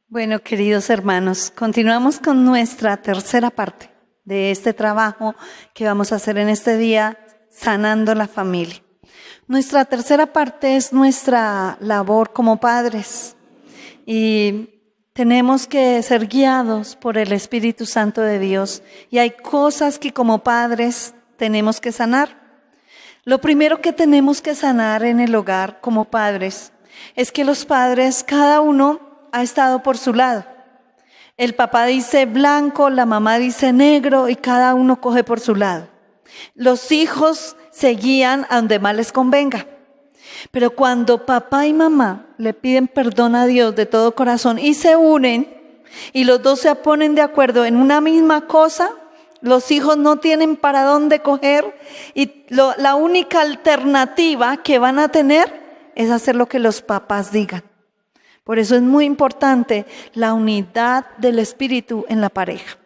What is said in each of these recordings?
Bueno, queridos hermanos, continuamos con nuestra tercera parte de este trabajo que vamos a hacer en este día, sanando la familia. Nuestra tercera parte es nuestra labor como padres y tenemos que ser guiados por el Espíritu Santo de Dios y hay cosas que como padres tenemos que sanar. Lo primero que tenemos que sanar en el hogar como padres es que los padres, cada uno ha estado por su lado. El papá dice blanco, la mamá dice negro y cada uno coge por su lado. Los hijos se guían a donde más les convenga. Pero cuando papá y mamá le piden perdón a Dios de todo corazón y se unen y los dos se ponen de acuerdo en una misma cosa, los hijos no tienen para dónde coger y la única alternativa que van a tener es hacer lo que los papás digan. Por eso es muy importante la unidad del espíritu en la pareja.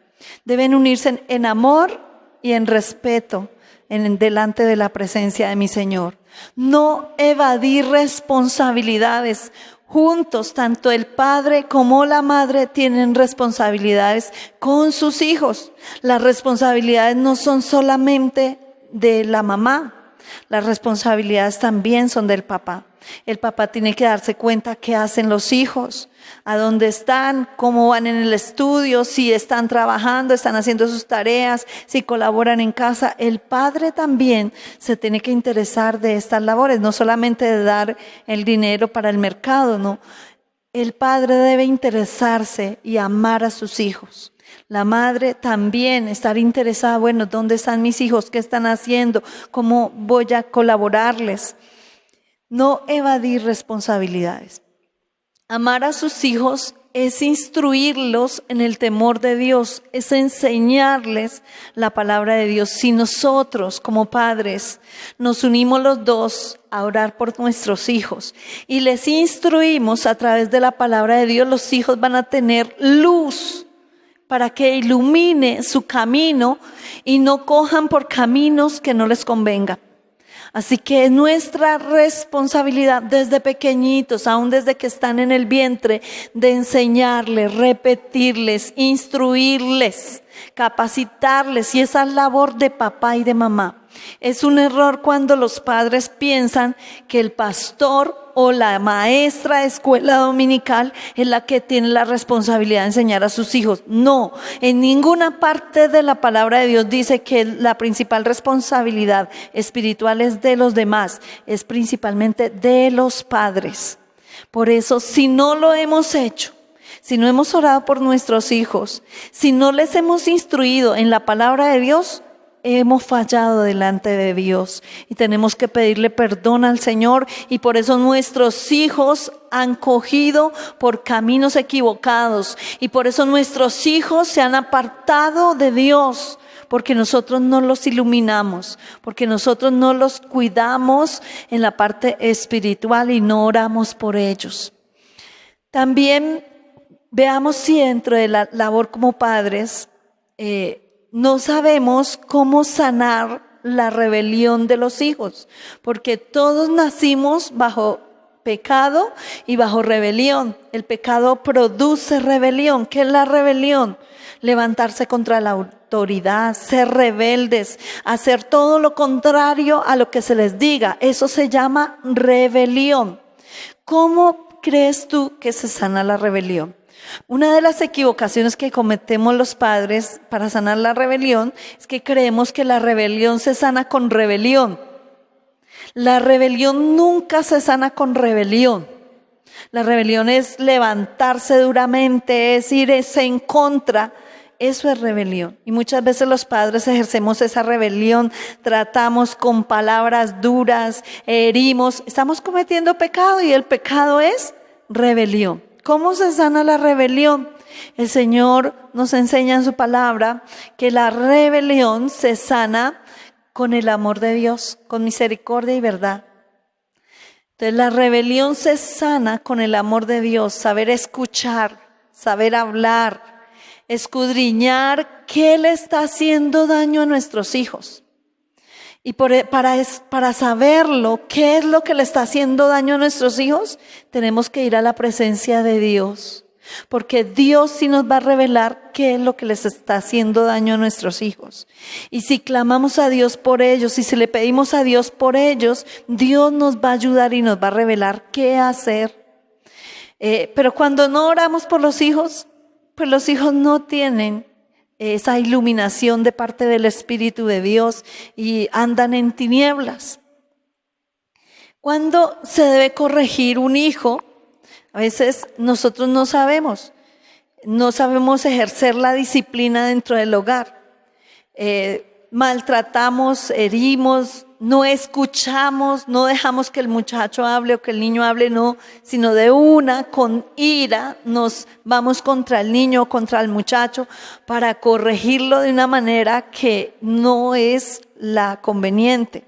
Deben unirse en amor y en respeto delante de la presencia de mi Señor. No evadir responsabilidades. Juntos, tanto el padre como la madre tienen responsabilidades con sus hijos. Las responsabilidades no son solamente de la mamá, las responsabilidades también son del papá. El papá tiene que darse cuenta qué hacen los hijos, a dónde están, cómo van en el estudio, si están trabajando, están haciendo sus tareas, si colaboran en casa. El padre también se tiene que interesar de estas labores, no solamente de dar el dinero para el mercado, no. El padre debe interesarse y amar a sus hijos. La madre también estar interesada, bueno, ¿dónde están mis hijos? ¿Qué están haciendo? ¿Cómo voy a colaborarles? No evadir responsabilidades. Amar a sus hijos es instruirlos en el temor de Dios, es enseñarles la palabra de Dios. Si nosotros como padres nos unimos los dos a orar por nuestros hijos y les instruimos a través de la palabra de Dios, los hijos van a tener luz para que ilumine su camino y no cojan por caminos que no les convengan. Así que es nuestra responsabilidad desde pequeñitos, aún desde que están en el vientre, de enseñarles, repetirles, instruirles, capacitarles. Y esa es labor de papá y de mamá. Es un error cuando los padres piensan que el pastor o la maestra de escuela dominical es la que tiene la responsabilidad de enseñar a sus hijos. No, en ninguna parte de la palabra de Dios dice que la principal responsabilidad espiritual es de los demás, es principalmente de los padres. Por eso, si no lo hemos hecho, si no hemos orado por nuestros hijos, si no les hemos instruido en la palabra de Dios, hemos fallado delante de Dios y tenemos que pedirle perdón al Señor, y por eso nuestros hijos han cogido por caminos equivocados y por eso nuestros hijos se han apartado de Dios, porque nosotros no los iluminamos, porque nosotros no los cuidamos en la parte espiritual y no oramos por ellos. También veamos si dentro de la labor como padres no sabemos cómo sanar la rebelión de los hijos, porque todos nacimos bajo pecado y bajo rebelión. El pecado produce rebelión. ¿Qué es la rebelión? Levantarse contra la autoridad, ser rebeldes, hacer todo lo contrario a lo que se les diga. Eso se llama rebelión. ¿Cómo crees tú que se sana la rebelión? Una de las equivocaciones que cometemos los padres para sanar la rebelión es que creemos que la rebelión se sana con rebelión. La rebelión nunca se sana con rebelión. La rebelión es levantarse duramente, es irse en contra. Eso es rebelión. Y muchas veces los padres ejercemos esa rebelión, tratamos con palabras duras, herimos. Estamos cometiendo pecado y el pecado es rebelión. ¿Cómo se sana la rebelión? El Señor nos enseña en su palabra que la rebelión se sana con el amor de Dios, con misericordia y verdad. Entonces la rebelión se sana con el amor de Dios, saber escuchar, saber hablar, escudriñar qué le está haciendo daño a nuestros hijos. Y para saberlo, qué es lo que le está haciendo daño a nuestros hijos, tenemos que ir a la presencia de Dios. Porque Dios sí nos va a revelar qué es lo que les está haciendo daño a nuestros hijos. Y si clamamos a Dios por ellos, y si le pedimos a Dios por ellos, Dios nos va a ayudar y nos va a revelar qué hacer. Pero cuando no oramos por los hijos, pues los hijos no tienen esa iluminación de parte del Espíritu de Dios y andan en tinieblas. ¿Cuándo se debe corregir un hijo? A veces nosotros no sabemos ejercer la disciplina dentro del hogar. Maltratamos, herimos, no escuchamos, no dejamos que el muchacho hable o que el niño hable, no, sino de una, con ira, nos vamos contra el niño o contra el muchacho para corregirlo de una manera que no es la conveniente.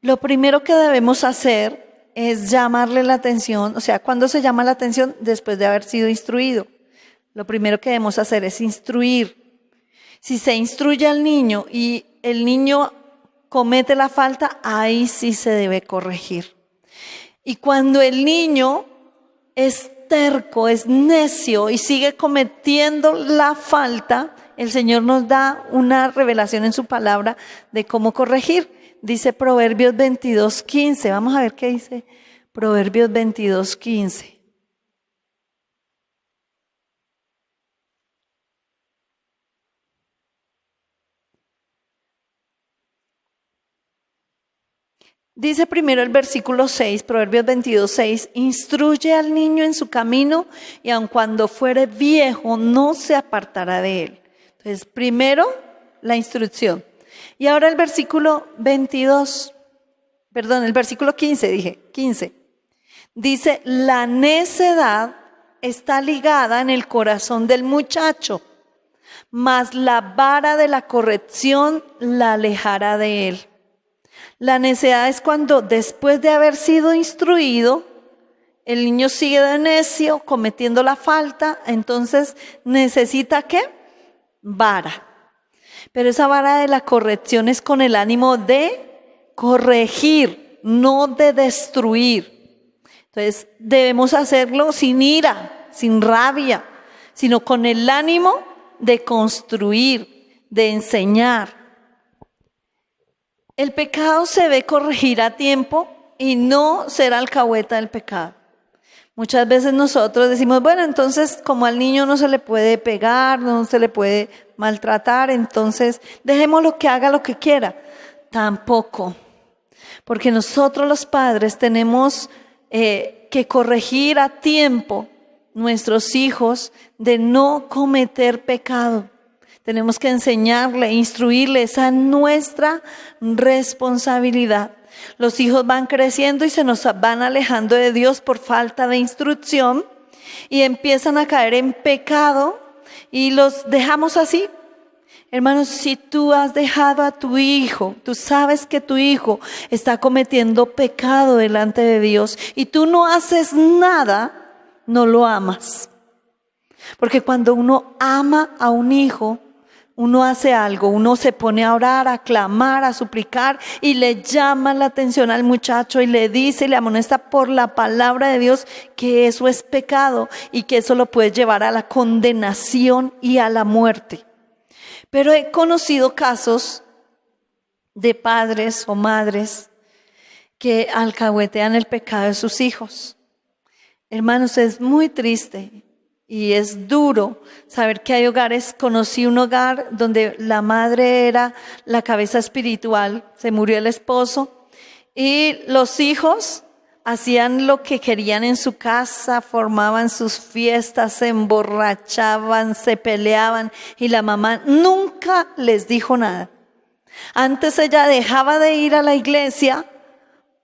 Lo primero que debemos hacer es llamarle la atención, o sea, ¿cuándo se llama la atención? Después de haber sido instruido. Lo primero que debemos hacer es instruir. Si se instruye al niño y el niño comete la falta, ahí sí se debe corregir. Y cuando el niño es terco, es necio y sigue cometiendo la falta, el Señor nos da una revelación en su palabra de cómo corregir. Dice Proverbios 22:15. Vamos a ver qué dice Proverbios 22:15. Dice primero el versículo 6, Proverbios 22:6, instruye al niño en su camino y aun cuando fuere viejo no se apartará de él. Entonces, primero la instrucción. Y ahora el versículo 15. Dice, la necedad está ligada en el corazón del muchacho, mas la vara de la corrección la alejará de él. La necedad es cuando después de haber sido instruido, el niño sigue de necio, cometiendo la falta, entonces necesita ¿qué? Vara. Pero esa vara de la corrección es con el ánimo de corregir, no de destruir. Entonces debemos hacerlo sin ira, sin rabia, sino con el ánimo de construir, de enseñar. El pecado se debe corregir a tiempo y no ser alcahueta del pecado. Muchas veces nosotros decimos, bueno, entonces como al niño no se le puede pegar, no se le puede maltratar, entonces dejémoslo que haga lo que quiera. Tampoco, porque nosotros los padres tenemos que corregir a tiempo nuestros hijos de no cometer pecado. Tenemos que enseñarle, instruirle, esa es nuestra responsabilidad. Los hijos van creciendo y se nos van alejando de Dios por falta de instrucción y empiezan a caer en pecado y los dejamos así. Hermanos, si tú has dejado a tu hijo, tú sabes que tu hijo está cometiendo pecado delante de Dios y tú no haces nada, no lo amas. Porque cuando uno ama a un hijo, uno hace algo, uno se pone a orar, a clamar, a suplicar y le llama la atención al muchacho y le dice y le amonesta por la palabra de Dios que eso es pecado y que eso lo puede llevar a la condenación y a la muerte. Pero he conocido casos de padres o madres que alcahuetean el pecado de sus hijos. Hermanos, es muy triste. Y es duro saber que hay hogares. Conocí un hogar donde la madre era la cabeza espiritual, se murió el esposo y los hijos hacían lo que querían en su casa, formaban sus fiestas, se emborrachaban, se peleaban y la mamá nunca les dijo nada. Antes ella dejaba de ir a la iglesia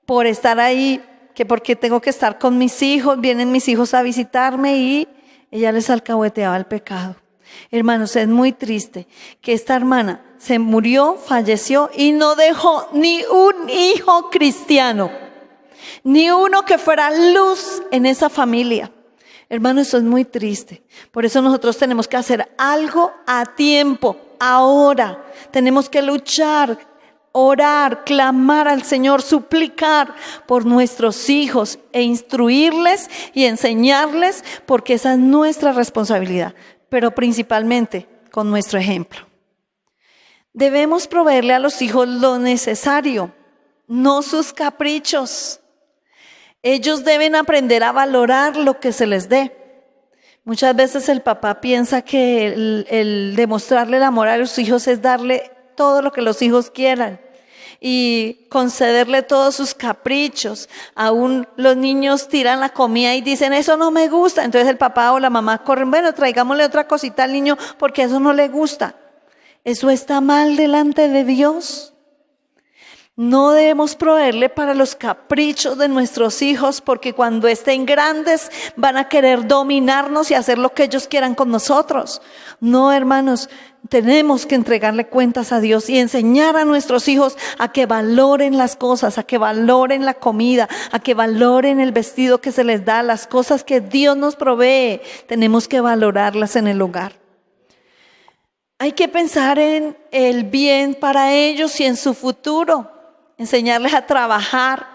por estar ahí, que porque tengo que estar con mis hijos, vienen mis hijos a visitarme y ella les alcahueteaba el pecado. Hermanos, es muy triste que esta hermana se murió, falleció y no dejó ni un hijo cristiano, ni uno que fuera luz en esa familia. Hermanos, eso es muy triste. Por eso nosotros tenemos que hacer algo a tiempo, ahora. Tenemos que luchar orar, clamar al Señor, suplicar por nuestros hijos e instruirles y enseñarles, porque esa es nuestra responsabilidad, pero principalmente con nuestro ejemplo. Debemos proveerle a los hijos lo necesario, no sus caprichos. Ellos deben aprender a valorar lo que se les dé. Muchas veces el papá piensa que el demostrarle el amor a los hijos es darle todo lo que los hijos quieran y concederle todos sus caprichos. Aún los niños tiran la comida y dicen, eso no me gusta. Entonces el papá o la mamá corren, bueno, traigámosle otra cosita al niño porque eso no le gusta. Eso está mal delante de Dios. No debemos proveerle para los caprichos de nuestros hijos, porque cuando estén grandes van a querer dominarnos y hacer lo que ellos quieran con nosotros. No, hermanos, tenemos que entregarle cuentas a Dios y enseñar a nuestros hijos a que valoren las cosas, a que valoren la comida, a que valoren el vestido que se les da, las cosas que Dios nos provee. Tenemos que valorarlas en el hogar. Hay que pensar en el bien para ellos y en su futuro. Enseñarles a trabajar,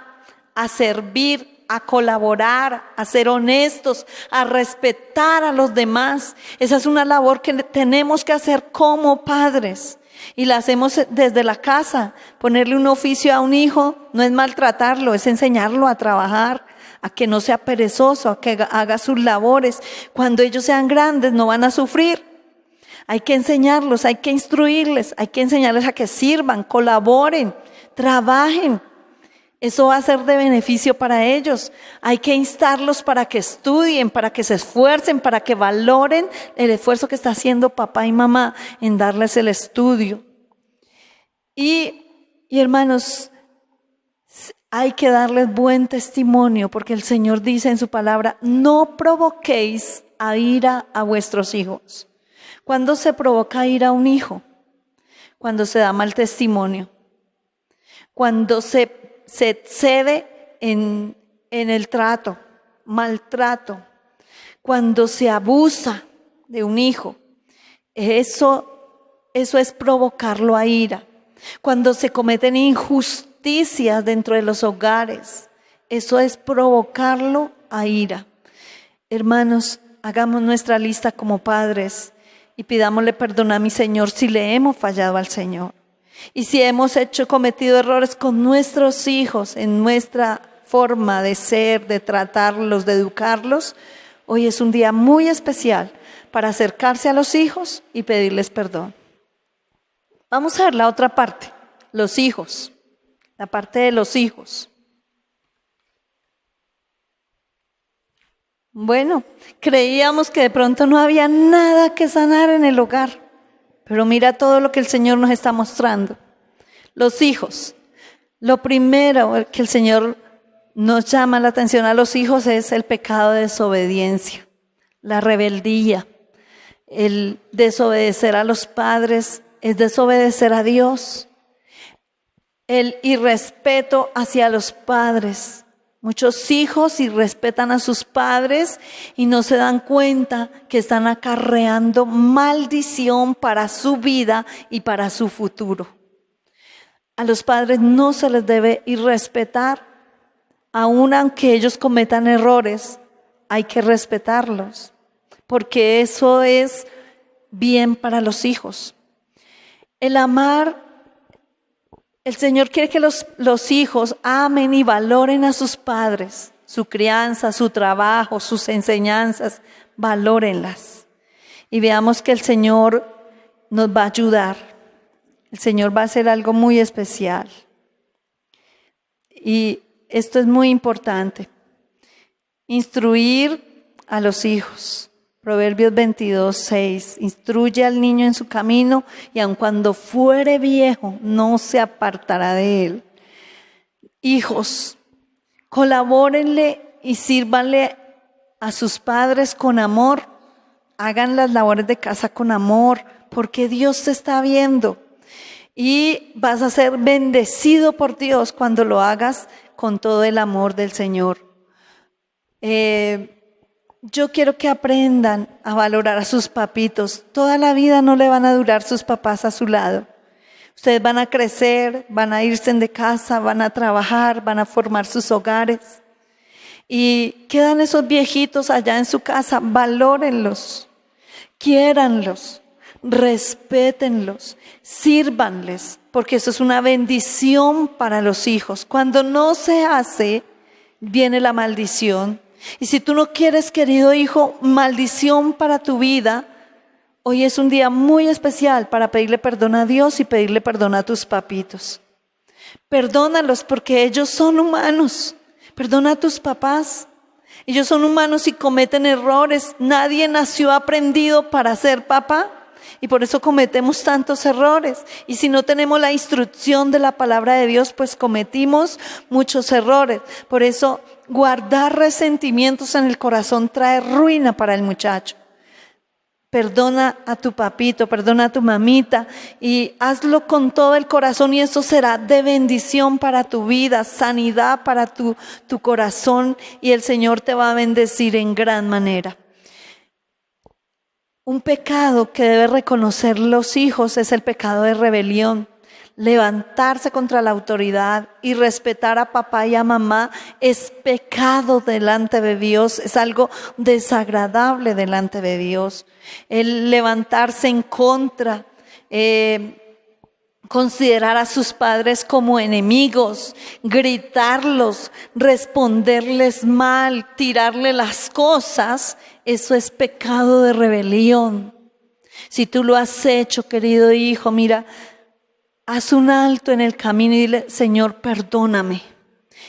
a servir, a colaborar, a ser honestos, a respetar a los demás. Esa es una labor que tenemos que hacer como padres y la hacemos desde la casa. Ponerle un oficio a un hijo no es maltratarlo, es enseñarlo a trabajar, a que no sea perezoso, a que haga sus labores. Cuando ellos sean grandes no van a sufrir. Hay que enseñarlos, hay que instruirles, hay que enseñarles a que sirvan, colaboren, trabajen. Eso va a ser de beneficio para ellos. Hay que instarlos para que estudien, para que se esfuercen, para que valoren el esfuerzo que está haciendo papá y mamá en darles el estudio. Y hermanos, hay que darles buen testimonio, porque el Señor dice en su palabra, no provoquéis a ira a vuestros hijos. ¿Cuándo se provoca ira a un hijo? Cuando se da mal testimonio. Cuando se excede en el trato, maltrato. Cuando se abusa de un hijo. Eso es provocarlo a ira. Cuando se cometen injusticias dentro de los hogares. Eso es provocarlo a ira. Hermanos, hagamos nuestra lista como padres y pidámosle perdón a mi Señor si le hemos fallado al Señor. Y si hemos cometido errores con nuestros hijos en nuestra forma de ser, de tratarlos, de educarlos, hoy es un día muy especial para acercarse a los hijos y pedirles perdón. Vamos a ver la otra parte, los hijos, la parte de los hijos. Bueno, creíamos que de pronto no había nada que sanar en el hogar, pero mira todo lo que el Señor nos está mostrando. Los hijos, lo primero que el Señor nos llama la atención a los hijos es el pecado de desobediencia, la rebeldía, el desobedecer a los padres, es desobedecer a Dios, el irrespeto hacia los padres. Muchos hijos irrespetan a sus padres y no se dan cuenta que están acarreando maldición para su vida y para su futuro. A los padres no se les debe irrespetar, aun aunque ellos cometan errores, hay que respetarlos, porque eso es bien para los hijos. El amar, el Señor quiere que los hijos amen y valoren a sus padres, su crianza, su trabajo, sus enseñanzas, valórenlas. Y veamos que el Señor nos va a ayudar. El Señor va a hacer algo muy especial. Y esto es muy importante. Instruir a los hijos. Proverbios 22:6. Instruye al niño en su camino y aun cuando fuere viejo no se apartará de él. Hijos, colabórenle y sírvanle a sus padres con amor. Hagan las labores de casa con amor, porque Dios te está viendo. Y vas a ser bendecido por Dios cuando lo hagas con todo el amor del Señor. Yo quiero que aprendan a valorar a sus papitos. Toda la vida no le van a durar sus papás a su lado. Ustedes van a crecer, van a irse de casa, van a trabajar, van a formar sus hogares. Y quedan esos viejitos allá en su casa, valórenlos, quiéranlos, respétenlos, sírvanles, porque eso es una bendición para los hijos. Cuando no se hace, viene la maldición. Y si tú no quieres, querido hijo, maldición para tu vida, hoy es un día muy especial para pedirle perdón a Dios y pedirle perdón a tus papitos. Perdónalos porque ellos son humanos. Perdona a tus papás. Ellos son humanos y cometen errores. Nadie nació aprendido para ser papá y por eso cometemos tantos errores. Y si no tenemos la instrucción de la palabra de Dios, pues cometimos muchos errores. Por eso guardar resentimientos en el corazón trae ruina para el muchacho. Perdona a tu papito, perdona a tu mamita y hazlo con todo el corazón y eso será de bendición para tu vida, sanidad para tu corazón y el Señor te va a bendecir en gran manera. Un pecado que deben reconocer los hijos es el pecado de rebelión. Levantarse contra la autoridad y respetar a papá y a mamá es pecado delante de Dios, es algo desagradable delante de Dios. El levantarse en contra, considerar a sus padres como enemigos, gritarlos, responderles mal, tirarle las cosas, eso es pecado de rebelión. Si tú lo has hecho, querido hijo, mira, haz un alto en el camino y dile, Señor, perdóname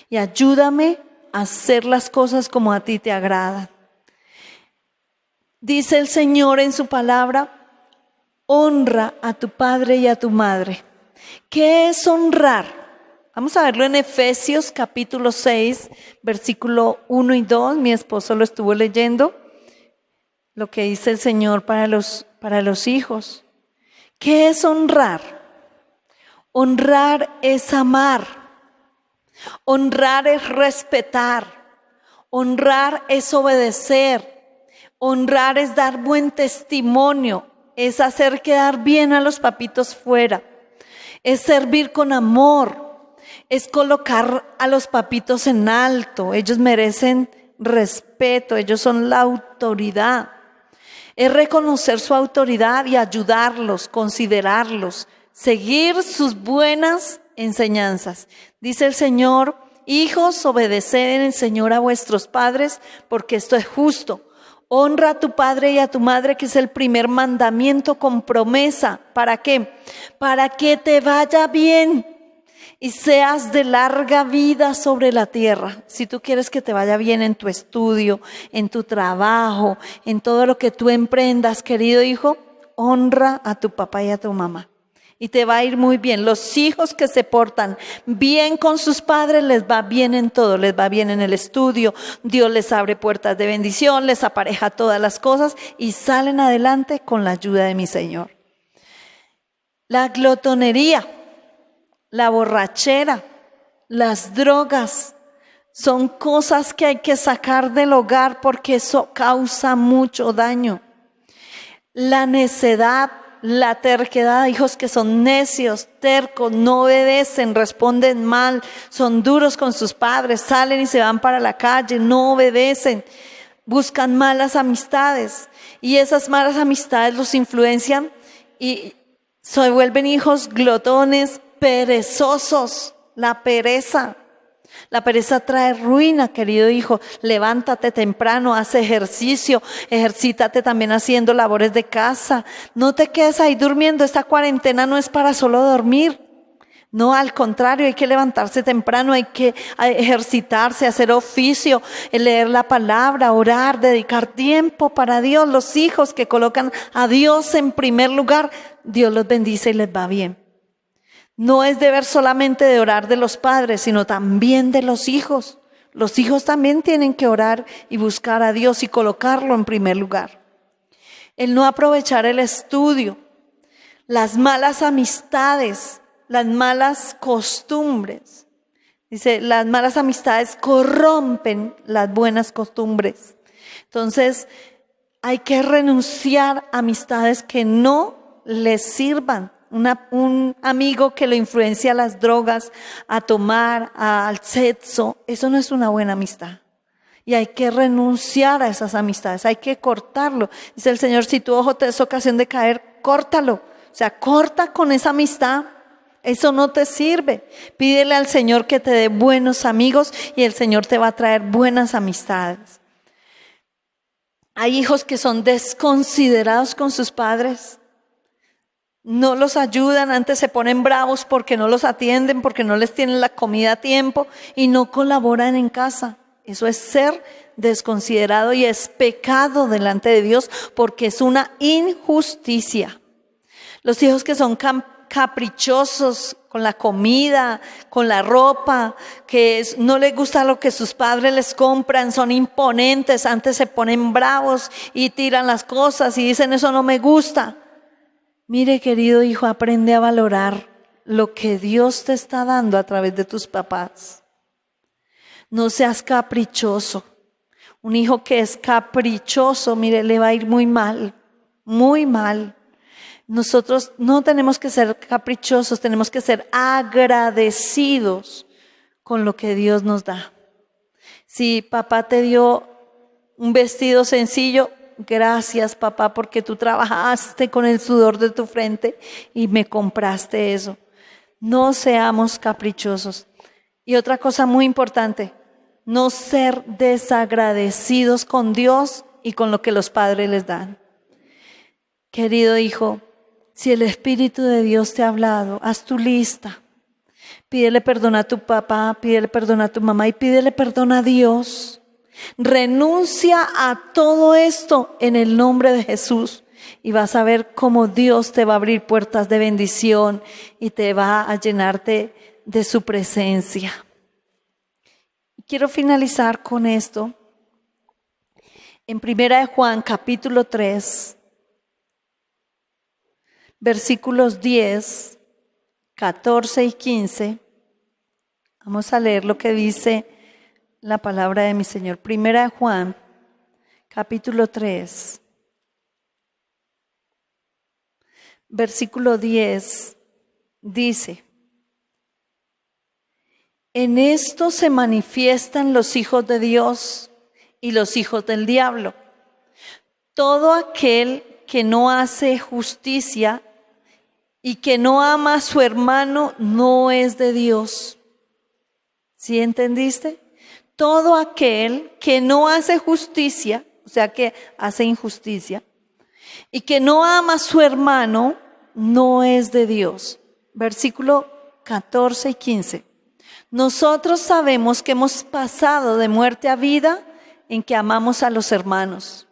y ayúdame a hacer las cosas como a ti te agradan. Dice el Señor en su palabra, honra a tu padre y a tu madre. ¿Qué es honrar? Vamos a verlo en Efesios capítulo 6, versículo 1 y 2. Mi esposo lo estuvo leyendo, lo que dice el Señor para los hijos. ¿Qué es honrar? Honrar es amar, honrar es respetar, honrar es obedecer, honrar es dar buen testimonio, es hacer quedar bien a los papitos fuera, es servir con amor, es colocar a los papitos en alto, ellos merecen respeto, ellos son la autoridad, es reconocer su autoridad y ayudarlos, considerarlos, seguir sus buenas enseñanzas. Dice el Señor, hijos, obedeced en el Señor a vuestros padres, porque esto es justo. Honra a tu padre y a tu madre, que es el primer mandamiento con promesa. ¿Para qué? Para que te vaya bien y seas de larga vida sobre la tierra. Si tú quieres que te vaya bien en tu estudio, en tu trabajo, en todo lo que tú emprendas, querido hijo, honra a tu papá y a tu mamá. Y te va a ir muy bien. Los hijos que se portan bien con sus padres les va bien en todo, les va bien en el estudio, Dios les abre puertas de bendición, les apareja todas las cosas y salen adelante con la ayuda de mi Señor. La glotonería, la borrachera, las drogas son cosas que hay que sacar del hogar porque eso causa mucho daño. La necedad, la terquedad, hijos que son necios, tercos, no obedecen, responden mal, son duros con sus padres, salen y se van para la calle, no obedecen, buscan malas amistades y esas malas amistades los influencian y se vuelven hijos glotones, perezosos. La pereza trae ruina, querido hijo. Levántate temprano, haz ejercicio, ejercítate también haciendo labores de casa. No te quedes ahí durmiendo. Esta cuarentena no es para solo dormir. No, al contrario, hay que levantarse temprano, hay que ejercitarse, hacer oficio, leer la palabra, orar, dedicar tiempo para Dios. Los hijos que colocan a Dios en primer lugar, Dios los bendice y les va bien. No es deber solamente de orar de los padres, sino también de los hijos. Los hijos también tienen que orar y buscar a Dios y colocarlo en primer lugar. El no aprovechar el estudio, las malas amistades, las malas costumbres. Dice, las malas amistades corrompen las buenas costumbres. Entonces, hay que renunciar a amistades que no les sirvan. un amigo que lo influencia a las drogas, a tomar, al sexo, eso no es una buena amistad. Y hay que renunciar a esas amistades, hay que cortarlo. Dice el Señor, si tu ojo te es ocasión de caer, córtalo. O sea, corta con esa amistad, eso no te sirve. Pídele al Señor que te dé buenos amigos y el Señor te va a traer buenas amistades. Hay hijos que son desconsiderados con sus padres. No los ayudan, antes se ponen bravos porque no los atienden, porque no les tienen la comida a tiempo y no colaboran en casa. Eso es ser desconsiderado y es pecado delante de Dios porque es una injusticia. Los hijos que son caprichosos con la comida, con la ropa, que no les gusta lo que sus padres les compran, son imponentes, antes se ponen bravos y tiran las cosas y dicen eso no me gusta. Mire, querido hijo, aprende a valorar lo que Dios te está dando a través de tus papás. No seas caprichoso. Un hijo que es caprichoso, mire, le va a ir muy mal, muy mal. Nosotros no tenemos que ser caprichosos, tenemos que ser agradecidos con lo que Dios nos da. Si papá te dio un vestido sencillo, gracias papá porque tú trabajaste con el sudor de tu frente y me compraste eso. No seamos caprichosos. Y otra cosa muy importante, no ser desagradecidos con Dios y con lo que los padres les dan. Querido hijo, si el Espíritu de Dios te ha hablado, haz tu lista. Pídele perdón a tu papá, pídele perdón a tu mamá y pídele perdón a Dios. Renuncia a todo esto en el nombre de Jesús y vas a ver cómo Dios te va a abrir puertas de bendición y te va a llenarte de su presencia. Quiero finalizar con esto. En 1 Juan capítulo 3, versículos 10, 14 y 15. Vamos a leer lo que dice la palabra de mi Señor. 1 Juan, capítulo 3, versículo 10, dice: en esto se manifiestan los hijos de Dios y los hijos del diablo. Todo aquel que no hace justicia y que no ama a su hermano no es de Dios. ¿Sí entendiste? Todo aquel que no hace justicia, o sea que hace injusticia, y que no ama a su hermano, no es de Dios. Versículo 14 y 15. Nosotros sabemos que hemos pasado de muerte a vida en que amamos a los hermanos.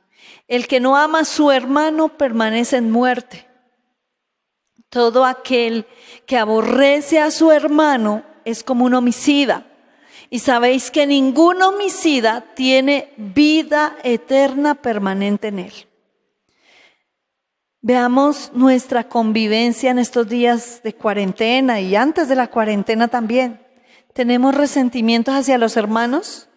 El que no ama a su hermano permanece en muerte. Todo aquel que aborrece a su hermano es como un homicida. Y sabéis que ningún homicida tiene vida eterna permanente en él. Veamos nuestra convivencia en estos días de cuarentena y antes de la cuarentena también. ¿Tenemos resentimientos hacia los hermanos?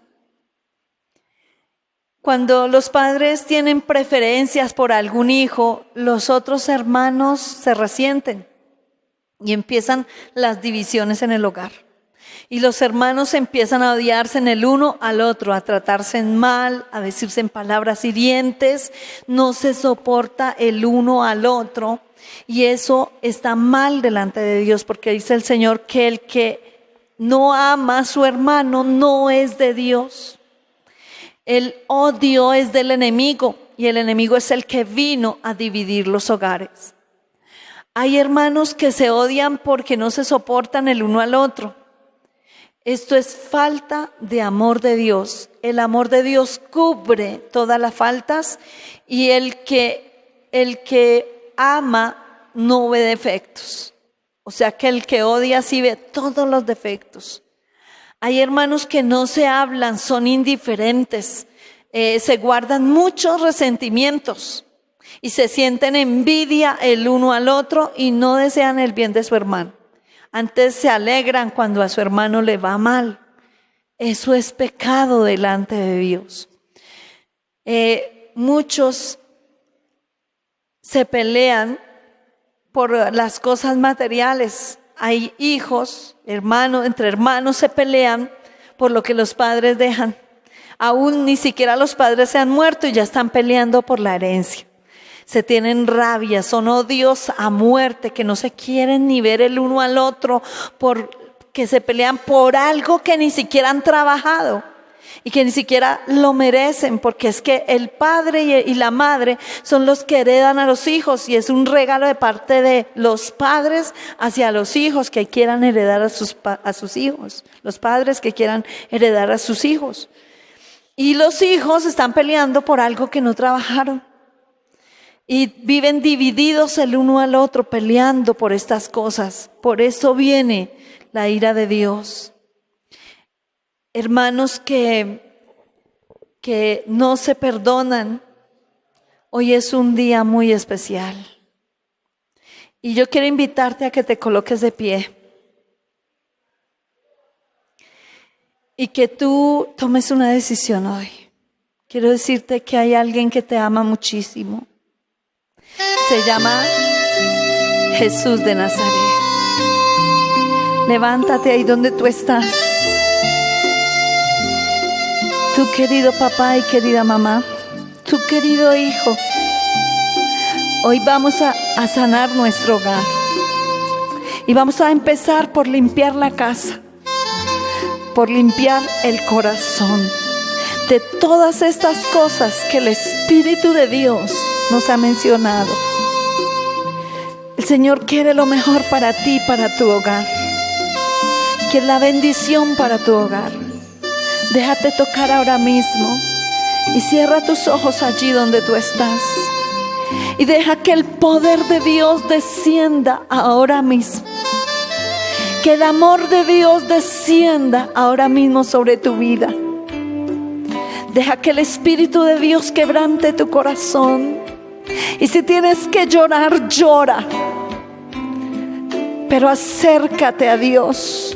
Cuando los padres tienen preferencias por algún hijo, los otros hermanos se resienten y empiezan las divisiones en el hogar. Y los hermanos empiezan a odiarse en el uno al otro, a tratarse mal, a decirse en palabras hirientes, no se soporta el uno al otro. Y eso está mal delante de Dios, porque dice el Señor que el que no ama a su hermano no es de Dios. El odio es del enemigo y el enemigo es el que vino a dividir los hogares. Hay hermanos que se odian porque no se soportan el uno al otro. Esto es falta de amor de Dios. El amor de Dios cubre todas las faltas y el que ama no ve defectos. O sea que el que odia sí ve todos los defectos. Hay hermanos que no se hablan, son indiferentes, se guardan muchos resentimientos y se sienten envidia el uno al otro y no desean el bien de su hermano. Antes se alegran cuando a su hermano le va mal. Eso es pecado delante de Dios. Muchos se pelean por las cosas materiales. Hay hijos, hermanos, entre hermanos se pelean por lo que los padres dejan. Aún ni siquiera los padres se han muerto y ya están peleando por la herencia. Se tienen rabia, son odios a muerte, que no se quieren ni ver el uno al otro, que se pelean por algo que ni siquiera han trabajado y que ni siquiera lo merecen, porque es que el padre y la madre son los que heredan a los hijos, y es un regalo de parte de los padres hacia los hijos que quieran heredar a sus hijos, los padres que quieran heredar a sus hijos. Y los hijos están peleando por algo que no trabajaron. Y viven divididos el uno al otro, peleando por estas cosas. Por eso viene la ira de Dios. Hermanos que no se perdonan, hoy es un día muy especial. Y yo quiero invitarte a que te coloques de pie. Y que tú tomes una decisión hoy. Quiero decirte que hay alguien que te ama muchísimo. Se llama Jesús de Nazaret. Levántate ahí donde tú estás. Tu querido papá y querida mamá, tu querido hijo. Hoy vamos a sanar nuestro hogar. Y vamos a empezar por limpiar la casa, por limpiar el corazón de todas estas cosas que el Espíritu de Dios nos ha mencionado. El Señor quiere lo mejor para ti, para tu hogar. Quiere la bendición para tu hogar. Déjate tocar ahora mismo y cierra tus ojos allí donde tú estás. Y deja que el poder de Dios descienda ahora mismo. Que el amor de Dios descienda ahora mismo sobre tu vida. Deja que el Espíritu de Dios quebrante tu corazón. Y si tienes que llorar, llora. Pero acércate a Dios.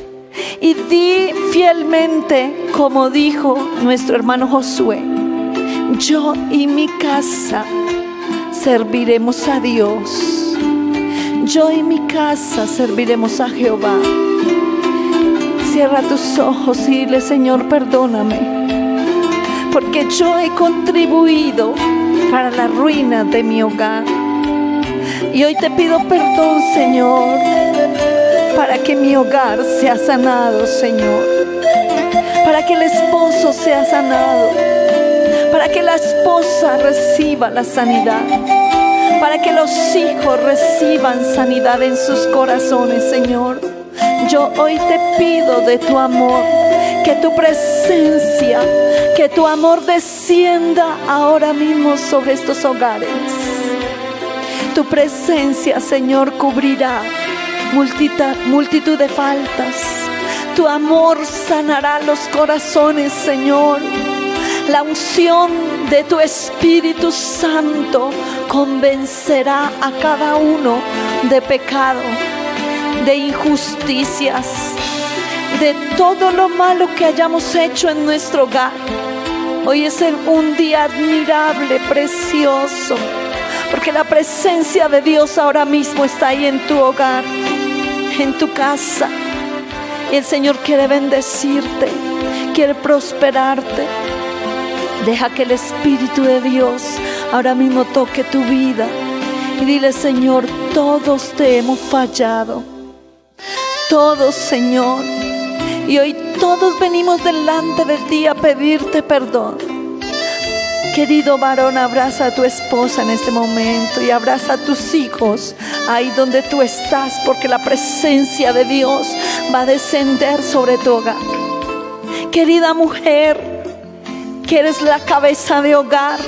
Y di fielmente, como dijo nuestro hermano Josué: yo y mi casa serviremos a Dios. Yo y mi casa serviremos a Jehová. Cierra tus ojos y dile: Señor, perdóname, porque yo he contribuido para la ruina de mi hogar. Y hoy te pido perdón, Señor, para que mi hogar sea sanado, Señor. Para que el esposo sea sanado. Para que la esposa reciba la sanidad. Para que los hijos reciban sanidad en sus corazones, Señor. Yo hoy te pido de tu amor, que tu presencia, que tu amor descienda ahora mismo sobre estos hogares. Tu presencia, Señor, cubrirá multitud de faltas. Tu amor sanará los corazones, Señor. La unción de tu Espíritu Santo convencerá a cada uno de pecado, de injusticias, de todo lo malo que hayamos hecho en nuestro hogar. Hoy es un día admirable, precioso, porque la presencia de Dios ahora mismo está ahí en tu hogar, en tu casa. Y el Señor quiere bendecirte, quiere prosperarte. Deja que el Espíritu de Dios ahora mismo toque tu vida y dile: Señor, todos te hemos fallado. Todos, Señor. Y hoy todos venimos delante de ti a pedirte perdón. Querido varón, abraza a tu esposa en este momento y abraza a tus hijos ahí donde tú estás, porque la presencia de Dios va a descender sobre tu hogar. Querida mujer, que eres la cabeza de hogar,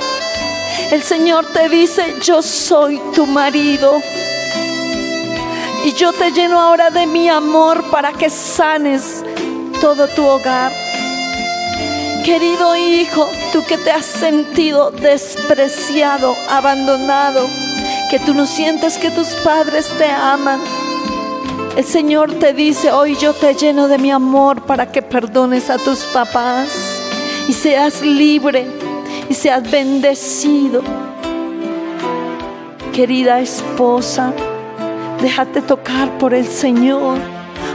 el Señor te dice: yo soy tu marido y yo te lleno ahora de mi amor para que sanes todo tu hogar. Querido hijo, tú que te has sentido despreciado, abandonado, que tú no sientes que tus padres te aman, el Señor te dice: hoy yo te lleno de mi amor para que perdones a tus papás y seas libre y seas bendecido. Querida esposa, Déjate tocar por el Señor,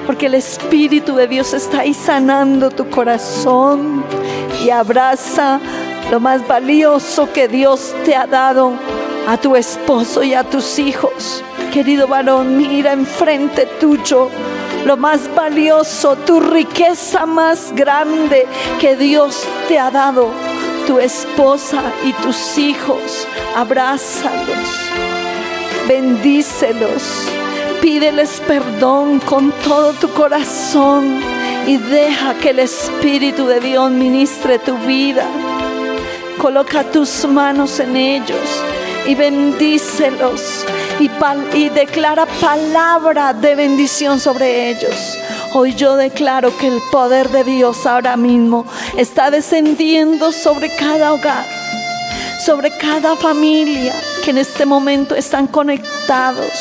porque el Espíritu de Dios está ahí sanando tu corazón. Y abraza lo más valioso que Dios te ha dado, a tu esposo y a tus hijos. Querido varón, mira enfrente tuyo lo más valioso, tu riqueza más grande que Dios te ha dado, tu esposa y tus hijos. Abrázalos, bendícelos, pídeles perdón con todo tu corazón y deja que el Espíritu de Dios ministre tu vida. Coloca tus manos en ellos y bendícelos y declara palabra de bendición sobre ellos. Hoy yo declaro que el poder de Dios ahora mismo está descendiendo sobre cada hogar, sobre cada familia que en este momento están conectados,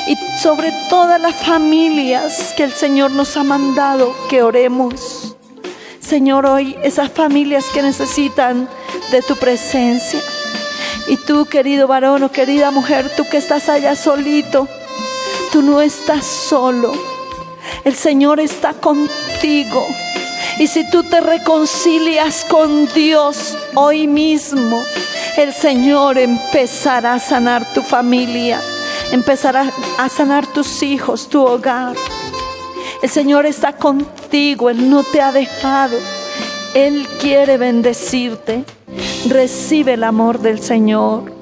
y sobre todas las familias que el Señor nos ha mandado que oremos. Señor, hoy esas familias que necesitan de tu presencia. Y tú, querido varón o querida mujer, tú que estás allá solito, tú no estás solo. El Señor está contigo. Y si tú te reconcilias con Dios hoy mismo, el Señor empezará a sanar tu familia, empezará a sanar tus hijos, tu hogar. El Señor está contigo, Él no te ha dejado. Él quiere bendecirte. Recibe el amor del Señor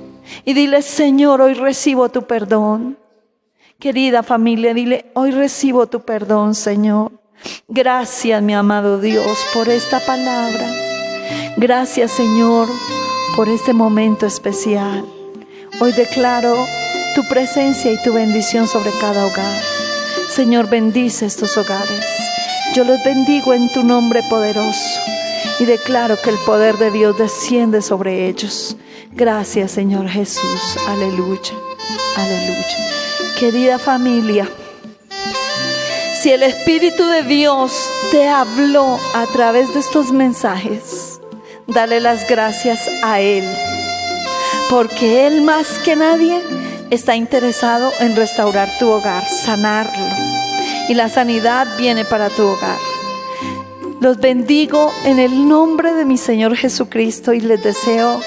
y dile: Señor, hoy recibo tu perdón. Querida familia, dile: hoy recibo tu perdón, Señor. Gracias, mi amado Dios, por esta palabra. Gracias, Señor, por este momento especial. Hoy declaro tu presencia y tu bendición sobre cada hogar. Señor, bendice estos hogares. Yo los bendigo en tu nombre poderoso y declaro que el poder de Dios desciende sobre ellos. Gracias, Señor Jesús. Aleluya, aleluya. Querida familia, si el Espíritu de Dios te habló a través de estos mensajes, dale las gracias a Él, porque Él más que nadie está interesado en restaurar tu hogar, sanarlo, y la sanidad viene para tu hogar. Los bendigo en el nombre de mi Señor Jesucristo y les deseo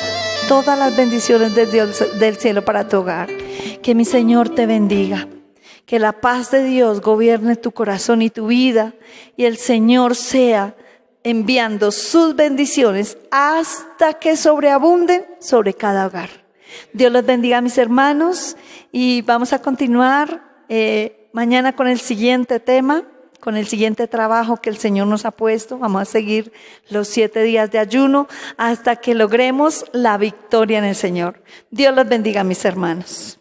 todas las bendiciones de Dios del cielo para tu hogar. Que mi Señor te bendiga, que la paz de Dios gobierne tu corazón y tu vida, y el Señor sea enviando sus bendiciones hasta que sobreabunden sobre cada hogar. Dios los bendiga, mis hermanos, y vamos a continuar mañana con el siguiente tema, con el siguiente trabajo que el Señor nos ha puesto. Vamos a seguir los 7 días de ayuno hasta que logremos la victoria en el Señor. Dios los bendiga, mis hermanos.